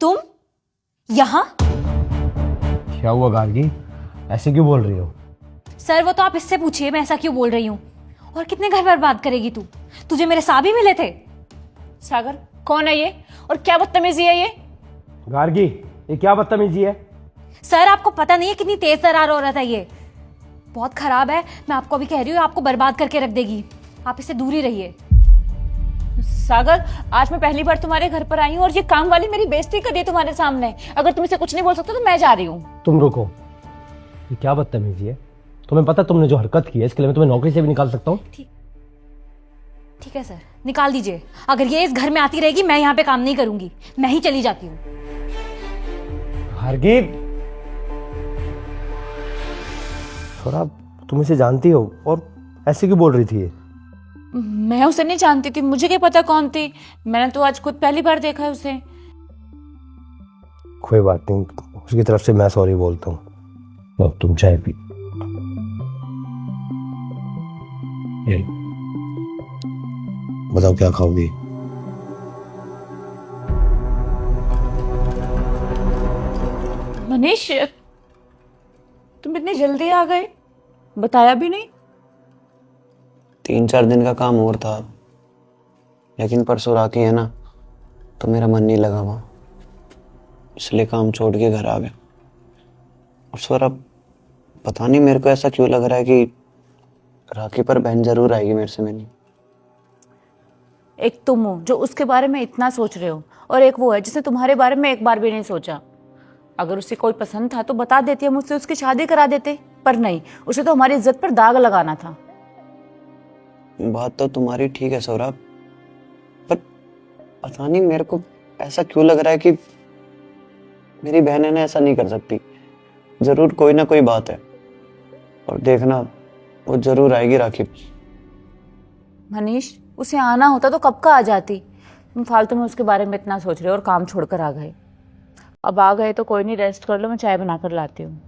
तुम यहाँ? क्या हुआ गार्गी, ऐसे क्यों बोल रही हो? सर वो तो आप इससे पूछिए मैं ऐसा क्यों बोल रही हूँ। और कितने घर बर्बाद करेगी तू? तुझे मेरे साहब ही मिले थे। सागर कौन है ये और क्या बदतमीजी है ये? गार्गी, ये क्या बदतमीजी है? सर आपको पता नहीं है कितनी तेज तर्रार औरत है ये। बहुत खराब है, मैं आपको अभी कह रही हूँ, आपको बर्बाद करके रख देगी। आप इससे दूर ही रहिए। सागर आज मैं पहली बार तुम्हारे घर पर आई हूँ और ये काम वाली मेरी बेइज्जती कर दी तुम्हारे सामने। अगर तुम इसे कुछ नहीं बोल सकते तो मैं जा रही हूँ। तुम रुको, ये क्या बदतमीजी है? तुम्हें पता तुमने जो हरकत की है इसके लिए मैं तुम्हें नौकरी से भी निकाल सकता हूँ। ठीक है सर, निकाल दीजिए। अगर ये इस घर में आती रहेगी मैं यहाँ पे काम नहीं करूंगी, मैं ही चली जाती हूँ। गार्गी, सौरभ तुम इसे जानती हो और ऐसे क्यों बोल रही थी ये? मैं उसे नहीं जानती थी, मुझे क्या पता कौन थी। मैंने तो आज खुद पहली बार देखा है उसे। कोई बात नहीं, उसकी तरफ से मैं सॉरी बोलता हूँ। लो तुम चाय पी। ये बताओ क्या खाओगी? मनीष तुम इतनी जल्दी आ गए, बताया भी नहीं। 3-4 दिन का काम और था, लेकिन परसों राखी है ना, तो मेरा मन नहीं लगा वहाँ, इसलिए काम छोड़ के घर आ गया। और सौरभ पता नहीं मेरे को ऐसा क्यों लग रहा है कि राखी पर बहन जरूर आएगी मेरे से मिलने। एक तुम हो जो उसके बारे में इतना सोच रहे हो और एक वो है जिसने तुम्हारे बारे में एक बार भी नहीं सोचा। अगर उसे कोई पसंद था तो बता देती, हम उससे उसकी शादी करा देते, पर नहीं, उसे तो हमारी इज्जत पर दाग लगाना था। बात तो तुम्हारी ठीक है सौरभ, पर पता नहीं मेरे को ऐसा क्यों लग रहा है कि मेरी बहन है ना ऐसा नहीं कर सकती। जरूर कोई ना कोई बात है, और देखना वो जरूर आएगी राखी। मनीष उसे आना होता तो कब का आ जाती। तुम फालतू में उसके बारे में इतना सोच रहे हो और काम छोड़कर आ गए। अब आ गए तो कोई नहीं, रेस्ट कर लो, मैं चाय बनाकर लाती हूँ।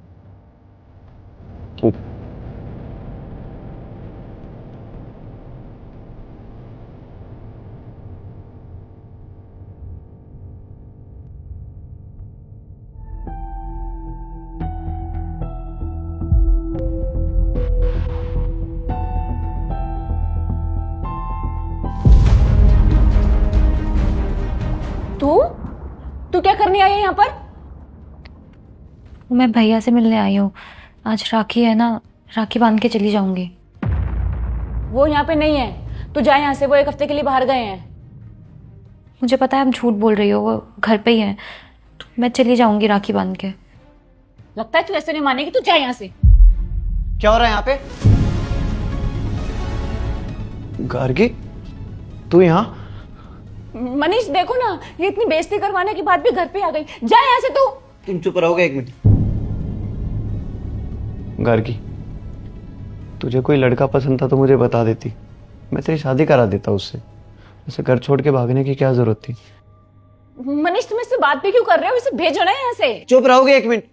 ठीक। तू क्या करने आई है यहाँ पर? मैं भैया से मिलने आई हूँ। आज राखी है ना, राखी बांध के चली जाऊंगी। वो यहाँ पे नहीं है, तू जा यहाँ से। वो 1 हफ्ते के लिए बाहर गए हैं। मुझे पता है आप झूठ बोल रही हो, वो घर पे ही है। तो मैं चली जाऊंगी राखी बांध के। लगता है तू ऐसे नहीं मानेगी, तू जा यहाँ से। क्या हो रहा है यहाँ पे? गार्गी तू यहाँ? मनीष देखो ना, ये इतनी बेइज्जती करवाने के बाद भी घर पे आ गई। जा यहाँ से तू। तुम चुप रहोगे 1 मिनट? गार्गी तुझे कोई लड़का पसंद था तो मुझे बता देती, मैं तेरी शादी करा देता उससे। उसे घर छोड़ के भागने की क्या जरूरत थी? मनीष तुम इससे बात भी क्यों कर रहे हो? इसे भेजो ना यहाँ से। चुप रहोगे 1 मिनट?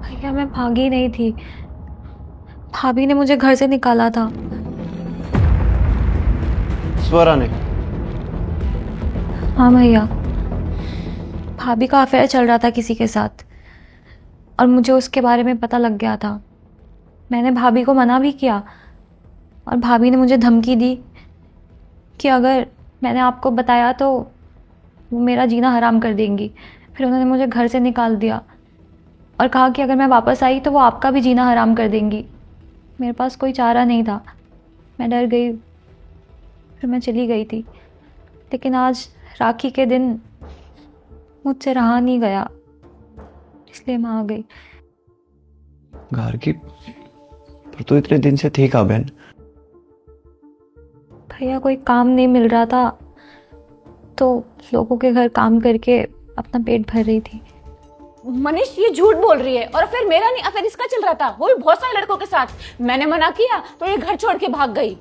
भैया मैं भागी नहीं थी, भाभी ने मुझे घर से निकाला था। स्वरा ने? हाँ भैया, भाभी का अफेयर चल रहा था किसी के साथ और मुझे उसके बारे में पता लग गया था। मैंने भाभी को मना भी किया और भाभी ने मुझे धमकी दी कि अगर मैंने आपको बताया तो वो मेरा जीना हराम कर देंगी। फिर उन्होंने मुझे घर से निकाल दिया और कहा कि अगर मैं वापस आई तो वो आपका भी जीना हराम कर देंगी। मेरे पास कोई चारा नहीं था, मैं डर गई, फिर मैं चली गई थी। लेकिन आज राखी के दिन मुझसे रहा नहीं गया, इसलिए मैं आ गई। गार्गी पर तू इतने दिन से थी कहाँ बहन? भैया कोई काम नहीं मिल रहा था तो लोगों के घर काम करके अपना पेट भर रही थी। मनीष ये झूठ बोल रही है, और अफेयर मेरा नहीं, अफेयर इसका चल रहा था, वो भी बहुत सारे लड़कों के साथ। मैंने मना किया तो ये घर छोड़ के भाग गई।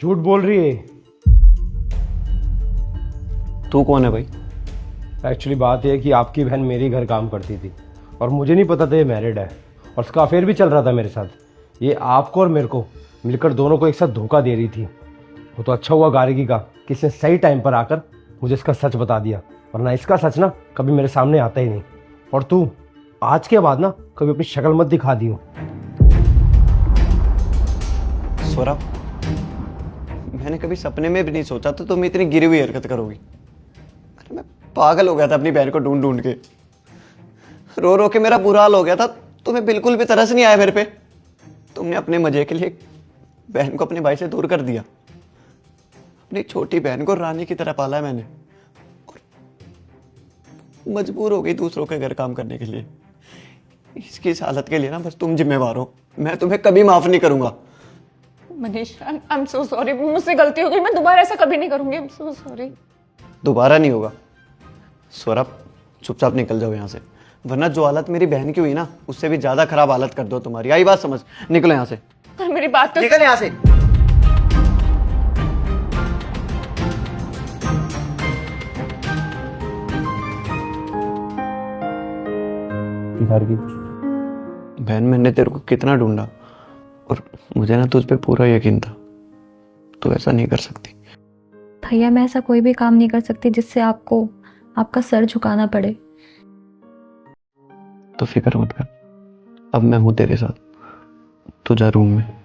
झूठ बोल रही है। तू कौन है भाई? एक्चुअली बात यह है कि आपकी बहन मेरी घर काम करती थी और मुझे नहीं पता था ये मैरिड है और उसका अफेयर भी चल रहा था मेरे साथ। ये आपको और मेरे को मिलकर दोनों को एक साथ धोखा दे रही थी। वो तो अच्छा हुआ गार्गी का कि इसने सही टाइम पर आकर मुझे इसका सच बता दिया, वरना इसका सच ना कभी मेरे सामने आता ही नहीं। और तू आज के बाद ना कभी अपनी शक्ल मत दिखा दियो। सौरभ, मैंने कभी सपने में भी नहीं सोचा था तुम इतनी गिरी हुई हरकत करोगी। अरे मैं पागल हो गया था अपनी बहन को ढूंढ ढूंढ के, रो रो के मेरा बुरा हाल हो गया था। तुम्हें बिल्कुल भी तरस नहीं आया मेरे पे। तुमने अपने मजे के लिए बहन को अपने भाई से दूर कर दिया। अपनी छोटी बहन को रानी की तरह पाला है मैंने, और मजबूर हो गई दूसरों के घर काम करने के लिए। इसकी इस हालत के लिए ना बस तुम जिम्मेवार हो। मैं तुम्हें कभी माफ नहीं करूंगा। Manish, I am so sorry, मुझसे गलती हो गई, मैं दोबारा ऐसा कभी नहीं करूंगी। I am so sorry. दोबारा नहीं होगा। सौरभ, चुपचाप निकल जाओ यहाँ से, वरना जो हालत मेरी बहन की हुई ना उससे भी ज्यादा खराब हालत कर दो तुम्हारी। आई बात समझ? निकलो यहाँ से। पर मेरी बात तो निकल यहाँ से। बहन, मैंने तेरे को कितना ढूंढा और मुझे ना तुझ पे पूरा यकीन था। तू ऐसा नहीं कर सकती। भैया मैं ऐसा कोई भी काम नहीं कर सकती जिससे आपको आपका सर झुकाना पड़े। तो फिक्र मत कर, अब मैं हूं तेरे साथ। तू जा रूम में।